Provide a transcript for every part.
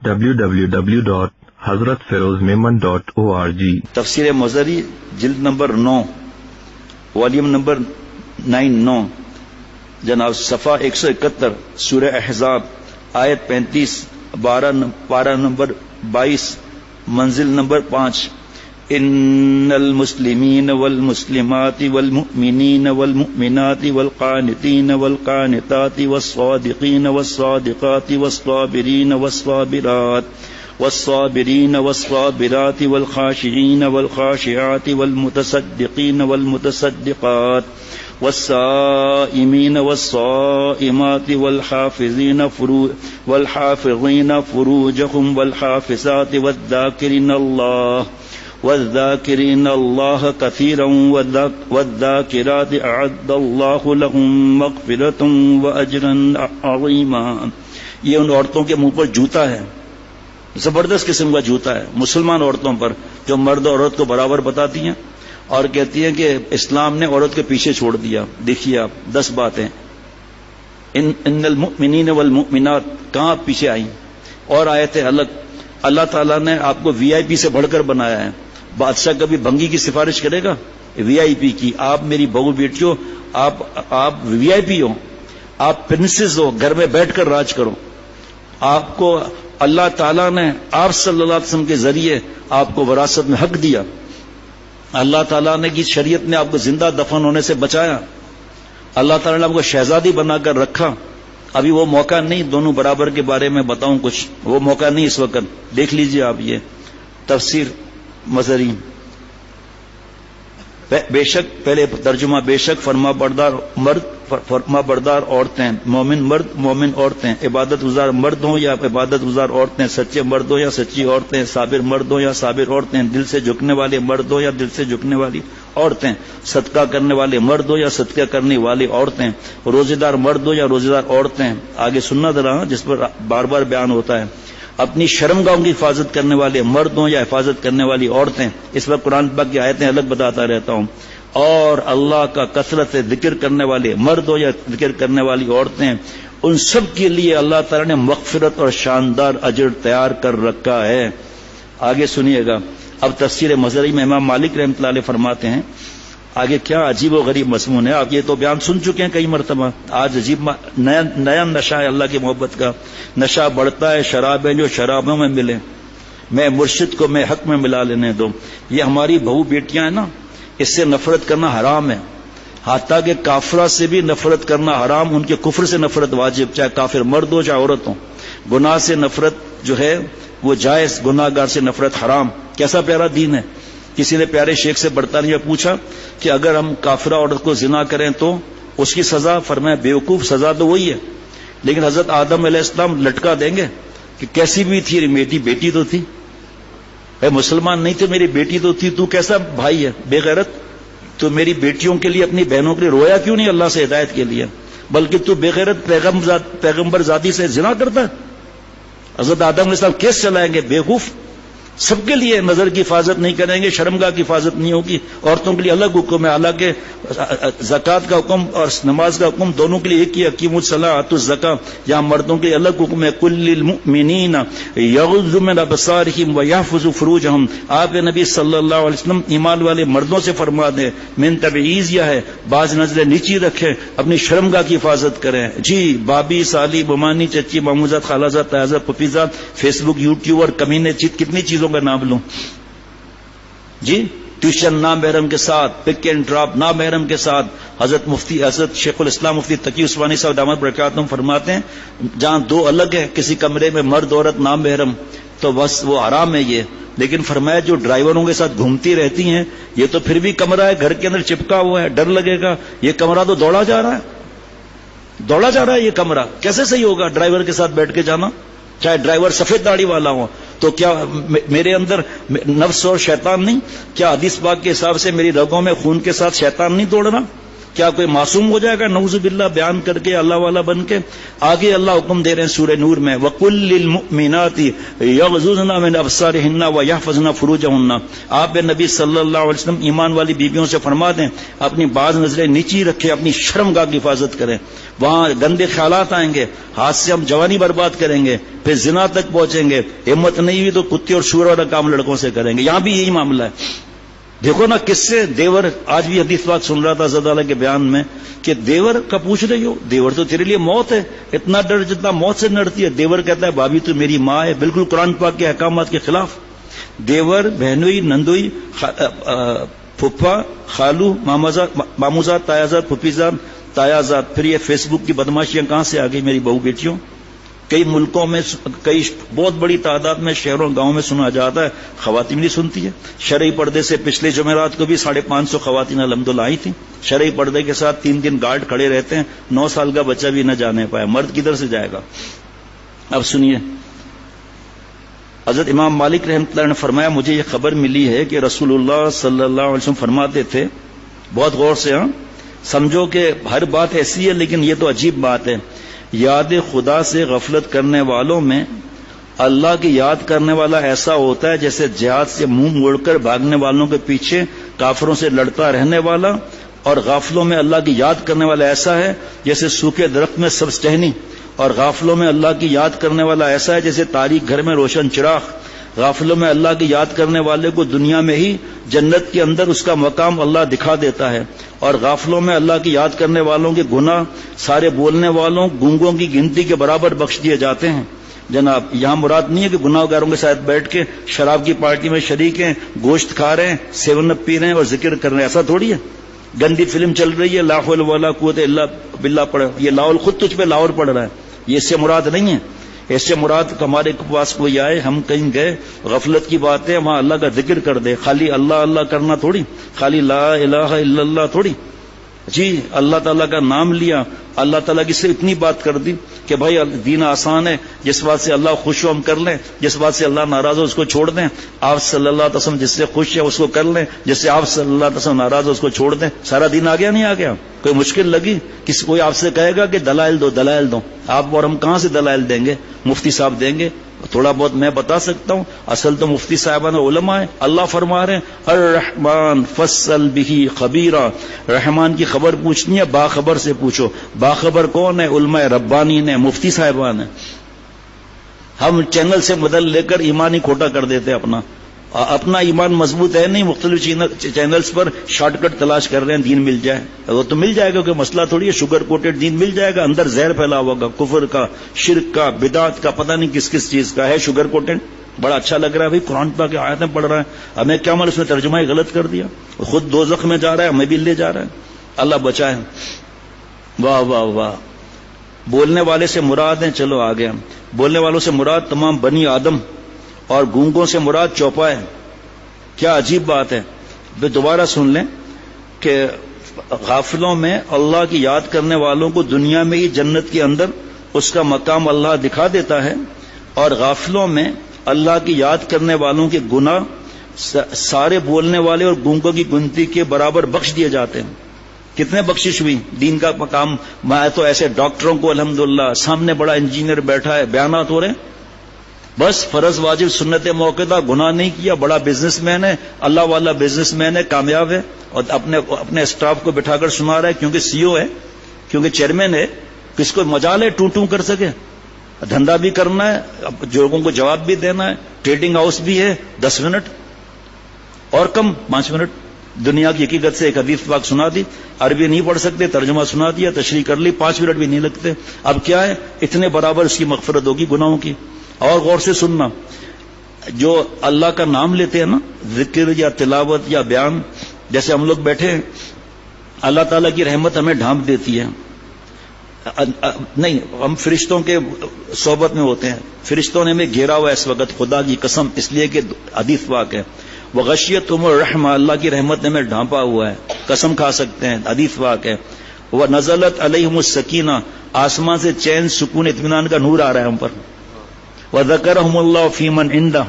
www.hazratferozmeman.org تفسیر مظہری جلد number 9 volume number 9 جناب صفحہ 171 سورہ احزاب آیت 35 پارہ نمبر 22 منزل نمبر 5 ان المسلمین والمسلمات والمؤمنین والمؤمنات والقانتین والقانتات والصادقین والصادقات والصابرین والصابرات والصابرین والصابرات والخاشعین والخاشعات والمتصدقین والمتصدقات والصائمین والصائمات والحافظین فروجهم والحافظات والذاکرین اللہ کثیرا والذاکرات اعد اللہ لهم مغفرۃ واجرا عظیما. یہ ان عورتوں کے منہ پر جوتا ہے، زبردست قسم کا جوتا ہے مسلمان عورتوں پر، جو مرد اور عورت کو برابر بتاتی ہیں اور کہتی ہیں کہ اسلام نے عورت کے پیچھے چھوڑ دیا. دیکھیے آپ 10 باتیں ان المؤمنین والمؤمنات کہاں پیچھے آئیں، اور آیتیں الگ. اللہ تعالیٰ نے آپ کو وی آئی پی سے بڑھ کر بنایا ہے. بادشاہ کبھی بھنگی کی سفارش کرے گا؟ وی آئی پی کی. آپ میری بہو بیٹیوں، آپ وی آئی پی ہو، آپ پرنسز ہو، گھر میں بیٹھ کر راج کرو. آپ کو اللہ تعالیٰ نے آپ صلی اللہ علیہ وسلم کے ذریعے آپ کو وراثت میں حق دیا. اللہ تعالیٰ نے کی شریعت نے آپ کو زندہ دفن ہونے سے بچایا. اللہ تعالیٰ نے آپ کو شہزادی بنا کر رکھا. ابھی وہ موقع نہیں دونوں برابر کے بارے میں بتاؤں کچھ، وہ موقع نہیں اس وقت. دیکھ لیجئے آپ یہ تفسیر مظہری. بے شک پہلے ترجمہ، بے شک فرما بردار مرد، فرما بردار عورتیں، مومن مرد، مومن عورتیں، عبادت گزار مرد ہوں یا عبادت گزار عورتیں، سچے مرد ہوں یا سچی عورتیں، صابر مرد ہوں یا صابر عورتیں، دل سے جھکنے والے مرد ہوں یا دل سے جھکنے والی عورتیں، صدقہ کرنے والے مرد ہو یا صدقہ کرنے والی عورتیں، روزے دار مرد ہو یا روزے دار عورتیں. آگے سننا ذرا جس پر بار بار بیان ہوتا ہے. اپنی شرمگاہوں کی حفاظت کرنے والے مرد ہوں یا حفاظت کرنے والی عورتیں. اس پر قرآن پاک کی آیتیں الگ بتاتا رہتا ہوں. اور اللہ کا کثرت سے ذکر کرنے والے مرد ہو یا ذکر کرنے والی عورتیں، ان سب کے لیے اللہ تعالیٰ نے مغفرت اور شاندار اجر تیار کر رکھا ہے. آگے سنیے گا. اب تفسیر مظہری میں امام مالک رحمۃ اللہ علیہ فرماتے ہیں، آگے کیا عجیب و غریب مضمون ہے. آپ یہ تو بیان سن چکے ہیں کئی مرتبہ. آج عجیب نیا نشہ ہے اللہ کی محبت کا. نشہ بڑھتا ہے شرابیں جو شرابوں میں ملے، میں مرشد کو میں حق میں ملا لینے دو. یہ ہماری بہو بیٹیاں ہیں نا، اس سے نفرت کرنا حرام ہے. حتیٰ کہ کافرہ سے بھی نفرت کرنا حرام، ان کے کفر سے نفرت واجب، چاہے کافر مرد ہو چاہے عورت ہو. گناہ سے نفرت جو ہے وہ جائز، گناہ گار سے نفرت حرام. کیسا پیارا دین ہے. کسی نے پیارے شیخ سے برطانیہ پوچھا کہ اگر ہم کافرہ عورت کو زنا کریں تو اس کی سزا؟ فرمایا بیوقوف، سزا تو وہی ہے، لیکن حضرت آدم علیہ السلام لٹکا دیں گے کہ کیسی بھی تھی میری بیٹی تو تھی. اے مسلمان نہیں تھے، میری بیٹی تو تھی. تو کیسا بھائی ہے بے غیرت؟ تو میری بیٹیوں کے لیے اپنی بہنوں کے لیے رویا کیوں نہیں اللہ سے ہدایت کے لیے؟ بلکہ تو بے غیرت پیغمبر ذاتی سے زنا کرتا ہے. حضرت آدم علیہ السلام کیس چلائیں گے؟ بیوقوف. سب کے لیے نظر کی حفاظت نہیں کریں گے، شرمگاہ کی حفاظت نہیں ہوگی. عورتوں کے لیے الگ حکم ہے، حالانکہ زکوٰۃ کا حکم اور نماز کا حکم دونوں کے لیے ایک ہی. اقیموا الصلاۃ وآتوا الزکاۃ. یہاں مردوں کے لیے الگ حکم ہے. کل للمؤمنین یغضوا من ابصارہم ویحفظوا فروجہم. آپ نبی صلی اللہ علیہ وسلم ایمان والے مردوں سے فرما دیں، من تبعیض یہ ہے بعض نظریں نیچی رکھیں، اپنی شرمگاہ کی حفاظت کریں. جی بابی، سالی، بمانی، چچی، ماموزاد، خالازاد، تایازاد، پپیزاد، فیس بک، یوٹیوب اور کمینے، کتنی چیزوں کا نام لوں. جی ٹیوشن نامحرم کے ساتھ، پک اینڈ ڈراپ نامحرم کے ساتھ. حضرت شیخ الاسلام مفتی تقی عثمانی صاحب دامت برکاتہم فرماتے ہیں جہاں دو الگ ہیں کسی کمرے میں مرد عورت نامحرم تو بس وہ حرام ہے یہ. لیکن فرمایا جو ڈرائیوروں کے ساتھ گھومتی رہتی ہیں یہ تو پھر بھی کمرہ ہے، گھر کے اندر چپکا ہوا ہے، ڈر لگے گا. یہ کمرہ تو دوڑا جا رہا ہے یہ کمرہ. کیسے صحیح ہوگا ڈرائیور کے ساتھ بیٹھ کے جانا؟ چاہے ڈرائیور سفید داڑھی والا ہو تو کیا میرے اندر نفس اور شیطان نہیں؟ کیا حدیث پاک کے حساب سے میری رگوں میں خون کے ساتھ شیطان نہیں دوڑ رہا؟ کیا کوئی معصوم ہو جائے گا نعوذ باللہ بیان کر کے اللہ والا بن کے؟ آگے اللہ حکم دے رہے ہیں سورہ نور میں وَقُلْ لِلْمُؤْمِنَاتِ يَغْضُضْنَ مِنْ أَبْصَارِهِنَّ وَيَحْفَظْنَ فُرُوجَهُنَّ، آپ نبی صلی اللہ علیہ وسلم ایمان والی بیویوں سے فرما دیں اپنی بعض نظریں نیچی رکھیں، اپنی شرم گاہ کی حفاظت کریں، وہاں گندے خیالات آئیں گے، ہاتھ سے ہم جوانی برباد کریں گے، پھر زنا تک پہنچیں گے، ہمت نہیں ہوئی تو کتے اور سور والا کام لڑکوں سے کریں گے۔ یہاں بھی یہی معاملہ ہے۔ دیکھو نا کس سے دیور، آج بھی حدیث بات سن رہا تھا زدالہ کے بیان میں کہ دیور کا پوچھ رہی ہو، دیور تو تیرے لیے موت ہے، اتنا ڈر جتنا موت سے ڈرتی ہے۔ دیور کہتا ہے بھابھی تو میری ماں ہے، بالکل قرآن پاک کے احکامات کے خلاف۔ دیور، بہنوئی، نندوئی، پھپھا، خالو، ماموزاد، تایازاد، پھپھیزاد، تایازاد، پھر یہ فیس بک کی بدماشیاں کہاں سے آ گئی میری بہو بیٹیوں؟ کئی ملکوں میں، کئی بہت بڑی تعداد میں شہروں گاؤں میں سنا جاتا ہے، خواتین نہیں سنتی ہے۔ شرعی پردے سے پچھلے جمعرات کو بھی 550 خواتین الحمدللہ آئی تھیں، شرعی پردے کے ساتھ 3 دن گارڈ کھڑے رہتے ہیں، 9 سال کا بچہ بھی نہ جانے پایا، مرد کدھر سے جائے گا؟ اب سنیے، حضرت امام مالک رحمۃ اللہ نے فرمایا مجھے یہ خبر ملی ہے کہ رسول اللہ صلی اللہ علیہ وسلم فرماتے تھے، بہت غور سے سمجھو کہ ہر بات ایسی ہے لیکن یہ تو عجیب بات ہے، یاد خدا سے غفلت کرنے والوں میں اللہ کی یاد کرنے والا ایسا ہوتا ہے جیسے جہاد سے منہ موڑ کر بھاگنے والوں کے پیچھے کافروں سے لڑتا رہنے والا، اور غافلوں میں اللہ کی یاد کرنے والا ایسا ہے جیسے سوکھے درخت میں سبز ٹہنی، اور غافلوں میں اللہ کی یاد کرنے والا ایسا ہے جیسے تاریک گھر میں روشن چراغ۔ غافلوں میں اللہ کی یاد کرنے والے کو دنیا میں ہی جنت کے اندر اس کا مقام اللہ دکھا دیتا ہے، اور غافلوں میں اللہ کی یاد کرنے والوں کے گناہ سارے بولنے والوں گونگوں کی گنتی کے برابر بخش دیے جاتے ہیں۔ جناب یہاں مراد نہیں ہے کہ گناہ گاروں کے ساتھ بیٹھ کے شراب کی پارٹی میں شریک ہیں، گوشت کھا رہے ہیں، 7 اپ پی رہے ہیں اور ذکر کر رہے ہیں، ایسا تھوڑی ہے۔ گندی فلم چل رہی ہے، لا حول ولا قوت الا باللہ پڑھ، یہ لاہور خود تجھ پہ لاہور پڑھ رہا ہے، یہ اس سے مراد نہیں ہے۔ اس سے مراد ہمارے پاس کوئی آئے، ہم کہیں گئے، غفلت کی بات ہے، وہاں اللہ کا ذکر کر دے، خالی اللہ اللہ کرنا تھوڑی، خالی لا الہ الا اللہ تھوڑی، جی اللہ تعالیٰ کا نام لیا، اللہ تعالیٰ کی سے اتنی بات کر دی کہ بھائی دین آسان ہے، جس بات سے اللہ خوش ہو ہم کر لیں، جس بات سے اللہ ناراض ہو اس کو چھوڑ دیں، آپ صلی اللہ علیہ وسلم جس سے خوش ہے اس کو کر لیں، جس سے آپ صلی اللہ علیہ وسلم ناراض ہو اس کو چھوڑ دیں، سارا دین آ گیا نہیں آ گیا؟ کوئی مشکل لگی؟ کوئی آپ سے کہے گا کہ دلائل دو دلائل دو، آپ اور ہم کہاں سے دلائل دیں گے؟ مفتی صاحب دیں گے، تھوڑا بہت میں بتا سکتا ہوں، اصل تو مفتی صاحبان علماء ہیں۔ اللہ فرما رہے ہیں الرحمن فصل بہ خبیرا، رحمان کی خبر پوچھنی ہے باخبر سے پوچھو۔ باخبر کون ہے؟ علماء ربانی نے، مفتی صاحبان ہیں۔ ہم چینل سے مدد لے کر ایمان ہی کھوٹا کر دیتے اپنا ایمان مضبوط ہے نہیں، مختلف چینلز پر شارٹ کٹ تلاش کر رہے ہیں دین مل جائے، وہ تو مل جائے گا، کوئی مسئلہ تھوڑی ہے، شوگر کوٹڈ دین مل جائے گا، اندر زہر پھیلا ہوگا، کفر کا، شرک کا، بدعت کا، پتہ نہیں کس کس چیز کا ہے شوگر کوٹڈ۔ بڑا اچھا لگ رہا ہے بھائی قرآن پاک کی آیتیں پڑھ رہا ہے، ہمیں کیا معلوم اس نے ترجمہ ہی غلط کر دیا، خود دوزخ میں جا رہا ہے ہمیں بھی لے جا رہا ہے، اللہ بچائے۔ واہ واہ واہ۔ بولنے والے سے مراد ہیں، چلو آگے، بولنے والوں سے مراد تمام بنی آدم، اور گونگوں سے مراد چوپائے۔ کیا عجیب بات ہے، دوبارہ سن لیں کہ غافلوں میں اللہ کی یاد کرنے والوں کو دنیا میں ہی جنت کے اندر اس کا مقام اللہ دکھا دیتا ہے، اور غافلوں میں اللہ کی یاد کرنے والوں کے گناہ سارے بولنے والے اور گونگوں کی گنتی کے برابر بخش دیے جاتے ہیں۔ کتنے بخشش ہوئی دین کا مقام۔ میں تو ایسے ڈاکٹروں کو الحمدللہ سامنے بڑا انجینئر بیٹھا ہے، بیانات ہو رہے ہیں، بس فرض واجب سنت موقع گناہ نہیں کیا، بڑا بزنس مین ہے، اللہ والا بزنس مین ہے، کامیاب ہے، اور اپنے اسٹاف کو بٹھا کر سنا رہا ہے کیونکہ سی او ہے، کیونکہ چیئرمین ہے، کس کو مجال ہے ٹوں کر سکے، دھندا بھی کرنا ہے، لوگوں کو جواب بھی دینا ہے، ٹریڈنگ ہاؤس بھی ہے، 10 منٹ اور کم 5 منٹ دنیا کی حقیقت سے ایک حدیث پاک سنا دی، عربی نہیں پڑھ سکتے، ترجمہ سنا دیا، تشریح کر لی، 5 منٹ بھی نہیں لگتے۔ اب کیا ہے، اتنے برابر اس کی مغفرت ہوگی گناہوں کی۔ اور غور سے سننا، جو اللہ کا نام لیتے ہیں نا، ذکر یا تلاوت یا بیان، جیسے ہم لوگ بیٹھے ہیں، اللہ تعالیٰ کی رحمت ہمیں ڈھانپ دیتی ہے، نہیں ہم فرشتوں کے صحبت میں ہوتے ہیں، فرشتوں نے ہمیں گھیرا ہوا ہے اس وقت، خدا کی قسم، اس لیے کہ حدیث پاک ہے وغشیتہم الرحمہ، اللہ کی رحمت نے ہمیں ڈھانپا ہوا ہے، قسم کھا سکتے ہیں، حدیث پاک ہے ونزلت علیہم السکینہ، آسمان سے چین سکون اطمینان کا نور آ رہا ہے ہم پر، وذکرہم اللہ فی من عندہ،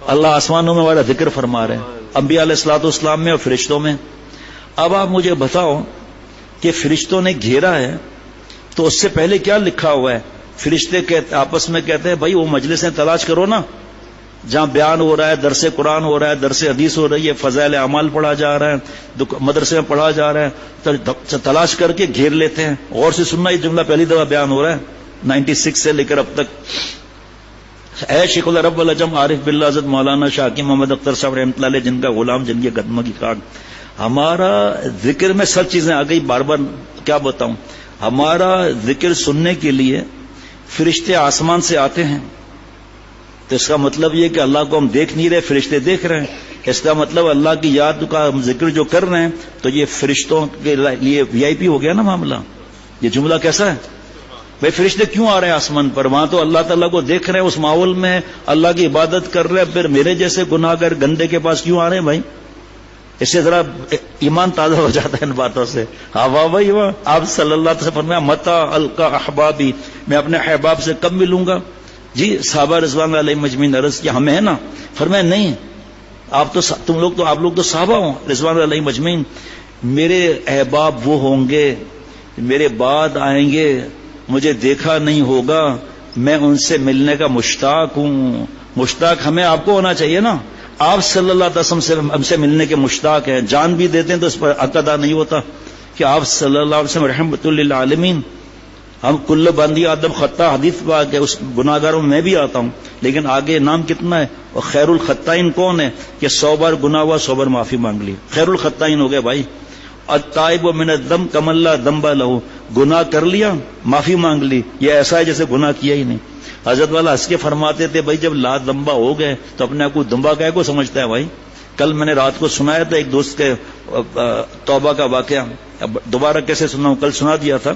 اللہ آسمانوں میں ہمارا ذکر فرما رہے ہیں، انبیاء علیہ الصلوۃ والسلام میں اور فرشتوں میں۔ اب آپ مجھے بتاؤ کہ فرشتوں نے گھیرا ہے تو اس سے پہلے کیا لکھا ہوا ہے؟ فرشتے آپس میں کہتے ہیں بھائی وہ مجلسیں تلاش کرو نا جہاں بیان ہو رہا ہے، درس قرآن ہو رہا ہے، درس حدیث ہو رہی ہے، فضائل اعمال پڑھا جا رہا ہے، مدرسے میں پڑھا جا رہا ہے، تو تلاش کر کے گھیر لیتے ہیں. غور سے سننا، یہ جملہ پہلی دفعہ بیان ہو رہا ہے 96 سے لے کر اب تک. اے شیخ العرب والعجم عارف باللہ حضرت مولانا شاکی محمد اختر صاحب رحمۃ اللہ علیہ، جن کا غلام، جن کی قدموں کی خاک. ہمارا ذکر میں سب چیزیں آ گئی، بار بار کیا بتاؤں. ہمارا ذکر سننے کے لیے فرشتے آسمان سے آتے ہیں، تو اس کا مطلب یہ کہ اللہ کو ہم دیکھ نہیں رہے، فرشتے دیکھ رہے ہیں. اس کا مطلب اللہ کی یاد کا ہم ذکر جو کر رہے ہیں تو یہ فرشتوں کے لیے وی آئی پی ہو گیا نا معاملہ. یہ جملہ کیسا ہے بھائی؟ فرشتے کیوں آ رہے ہیں آسمان پر؟ وہاں تو اللہ تعالیٰ کو دیکھ رہے ہیں، اس ماحول میں اللہ کی عبادت کر رہے ہیں، پھر میرے جیسے گناہگار گندے کے پاس کیوں آ رہے ہیں بھائی؟ اس سے ذرا ایمان تازہ ہو جاتا ہے ان باتوں سے. ہاں واہ بھائی واہ. آپ صلی اللہ علیہ وسلم فرمایا متا القا احبابی، میں اپنے احباب سے کب ملوں گا؟ جی صحابہ رضوان علیہ مجمعین عرض کیا ہمیں ہے نا؟ فرمایا نہیں، آپ لوگ تو صحابہ ہوں رضوان علیہ مجمعین. میرے احباب وہ ہوں گے میرے بعد آئیں گے، مجھے دیکھا نہیں ہوگا، میں ان سے ملنے کا مشتاق ہوں. مشتاق ہمیں آپ کو ہونا چاہیے نا. آپ صلی اللہ علیہ وسلم سے ہم سے ملنے کے مشتاق ہیں، جان بھی دیتے ہیں تو اس پر حق ادا نہیں ہوتا کہ آپ صلی اللہ علیہ وسلم رحمت للعالمین. ہم کل بندی آدم خطا، حدیث پاک ہے، اس گناہگاروں میں میں بھی آتا ہوں، لیکن آگے نام کتنا ہے؟ اور خیر الخطائین کون ہے کہ 100 بار گناہ ہوا 100 بار معافی مانگ لی، خیر الخطائین ہو گئے بھائی. التائب من الذنب کمن لا ذنب له، گناہ کر لیا معافی مانگ لی، یہ ایسا ہے جیسے گناہ کیا ہی نہیں. حضرت والا ہنس کے فرماتے تھے بھائی جب لا ذنبہ ہو گئے تو اپنے آپ کو دمبا کہہ کو سمجھتا ہے بھائی. کل میں نے رات کو سنایا تھا ایک دوست کے توبہ کا واقعہ، دوبارہ کیسے سناؤں، کل سنا دیا تھا.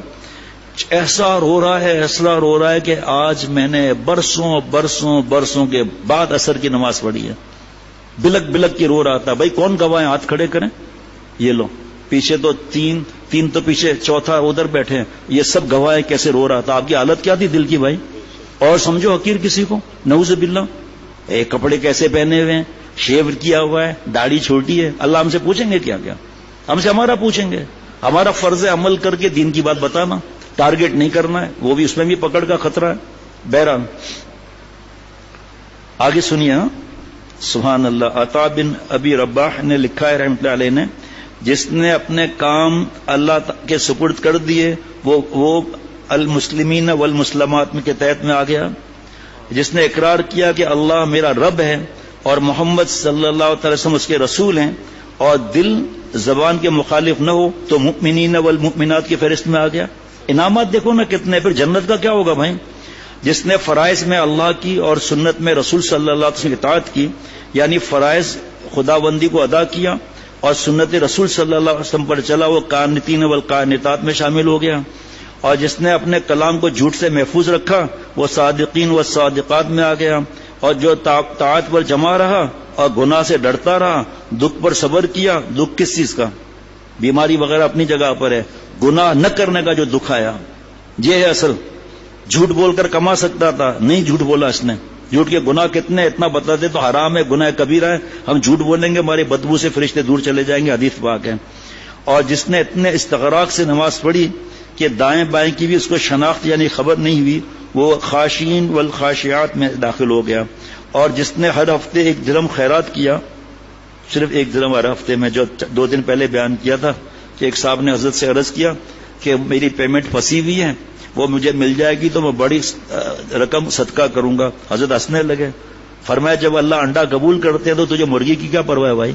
ایسا رو رہا ہے کہ آج میں نے برسوں کے بعد عصر کی نماز پڑھی ہے. بلک بلک کے رو رہا تھا. بھائی کون گواہ ہیں؟ ہاتھ کھڑے کریں. یہ لو پیچھے تو تین تو پیچھے، چوتھا ادھر بیٹھے ہیں، یہ سب گواہ ہیں کیسے رو رہا تھا. آپ کی حالت کیا تھی دل کی بھائی؟ اور سمجھو حقیر کسی کو، نعوذ باللہ. کپڑے کیسے پہنے ہوئے ہیں، شیو کیا ہوا ہے، داڑھی چھوٹی ہے. اللہ ہم سے پوچھیں گے کیا کیا؟ ہم سے ہمارا پوچھیں گے. ہمارا فرض ہے عمل کر کے دین کی بات بتانا، ٹارگٹ نہیں کرنا ہے، وہ بھی اس میں بھی پکڑ کا خطرہ ہے. بہرحال آگے سنیے. سبحان اللہ. عطا بن ابی رباح نے لکھا ہے رحمۃ اللہ علیہ نے، جس نے اپنے کام اللہ کے سپرد کر دیے وہ المسلمین والمسلمات کے تحت میں آ گیا. جس نے اقرار کیا کہ اللہ میرا رب ہے اور محمد صلی اللہ تعالی وسلم اس کے رسول ہیں، اور دل زبان کے مخالف نہ ہو، تو مؤمنین والمؤمنات کی فہرست میں آ گیا. انعامات دیکھو نا کتنے. پھر جنت کا کیا ہوگا بھائی؟ جس نے فرائض میں اللہ کی اور سنت میں رسول صلی اللہ علیہ وسلم کی اطاعت کی، یعنی فرائض خداوندی کو ادا کیا اور سنت رسول صلی اللہ علیہ وسلم پر چلا، وہ قانتین والقانتات میں شامل ہو گیا. اور جس نے اپنے کلام کو جھوٹ سے محفوظ رکھا وہ صادقین والصادقات میں آ گیا. اور جو طاعت پر جمع رہا اور گناہ سے ڈرتا رہا، دکھ پر صبر کیا. دکھ کس چیز کا؟ بیماری وغیرہ اپنی جگہ پر ہے، گناہ نہ کرنے کا جو دکھ آیا یہ ہے اصل. جھوٹ بول کر کما سکتا تھا، نہیں جھوٹ بولا اس نے. جھوٹ کے گناہ کتنے اتنا بتا دے تو حرام ہے، گناہ کبیرہ ہے. ہم جھوٹ بولیں گے ہماری بدبو سے فرشتے دور چلے جائیں گے، حدیث پاک ہے. اور جس نے اتنے استغراق سے نماز پڑھی کہ دائیں بائیں کی بھی اس کو شناخت یعنی خبر نہیں ہوئی، وہ خاشعین والخاشعات میں داخل ہو گیا. اور جس نے ہر ہفتے 1 درہم خیرات کیا، صرف 1 درہم ہر ہفتے میں، جو 2 دن پہلے بیان کیا تھا کہ ایک صاحب نے حضرت سے عرض کیا کہ میری پیمنٹ پھنسی ہوئی ہے، وہ مجھے مل جائے گی تو میں بڑی رقم صدقہ کروں گا. حضرت ہنسنے لگے. فرمایا جب اللہ انڈا قبول کرتے ہیں تو تجھے مرغی کی کیا پرواہ ہے بھائی؟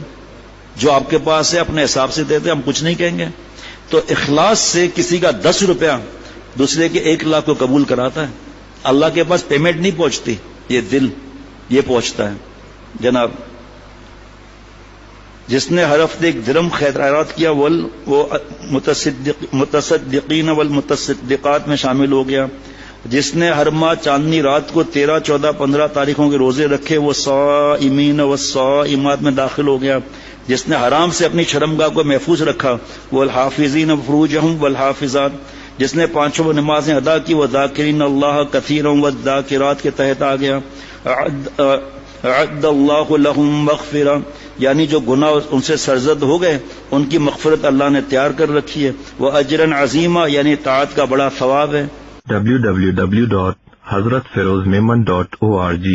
جو آپ کے پاس ہے اپنے حساب سے دیتے، ہم کچھ نہیں کہیں گے. تو اخلاص سے کسی کا 10 روپیہ دوسرے کے 1 لاکھ کو قبول کراتا ہے. اللہ کے پاس پیمنٹ نہیں پہنچتی، یہ دل یہ پہنچتا ہے جناب. جس نے ہر ہفتے 1 درہم خیرات کیا وہ متصدقین والمتصدقات میں شامل ہو گیا. جس نے ہر ماہ چاندنی رات کو 13، 14، 15 تاریخوں کے روزے رکھے وہ صائمین والصائمات میں داخل ہو گیا. جس نے حرام سے اپنی شرمگاہ کو محفوظ رکھا وہ الحافظین فروجہم والحافظات. جس نے 5 نمازیں ادا کی وہ ذاکرین اللہ کثیرا والذاکرات کے تحت آ گیا. اعد اللہ لہم مغفرہ، یعنی جو گناہ ان سے سرزد ہو گئے ان کی مغفرت اللہ نے تیار کر رکھی ہے. وہ اجرن عظیمہ یعنی طاعت کا بڑا ثواب ہے. www.hazratfirozmemon.org